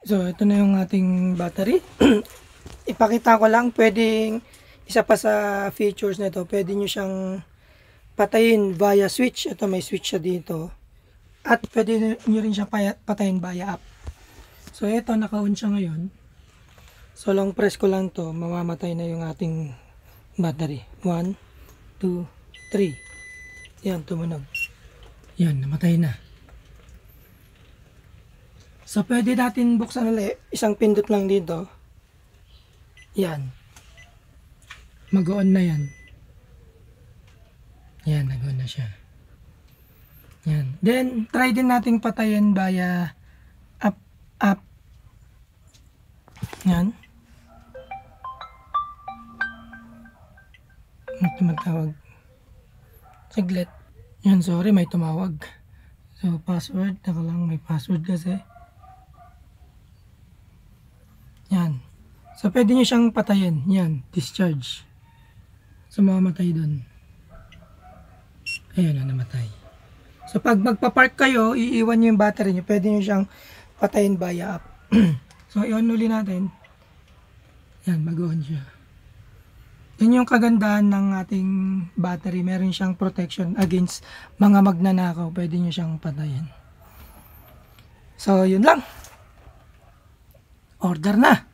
So, ito na yung ating battery. Ipakita ko lang, pwedeng isa pa sa features nito, pwede nyo siyang patayin via switch. Ito may switch siya dito. At pwede nyo rin siya patayin via app. So, ito naka-on siya ngayon. So, long press ko lang to, mamamatay na yung ating battery. 1, 2, 3. Yan, tumunog. Yan, namatay na. So, pwede natin buksan ulit. Isang pindot lang dito. Yan. Mag-on na yan. Yan, nag-on na siya. Yan. Then, try din nating patayin via app. Yan. May tumatawag. Saglit. Yan, sorry, may tumawag. So, password. Taka lang, may password kasi. Yan. So, pwede nyo siyang patayin. Yan, discharge. So, mamamatay dun. Ayan na, namatay. So, pag magpa-park kayo, iiwan nyo yung battery nyo. Pwede nyo siyang patayin via app. So, i-on uli natin. Yan, mag-on siya. Yun yung kagandahan ng ating battery. Meron siyang protection against mga magnanakaw. Pwede nyo siyang patayin. So, yun lang. Order na.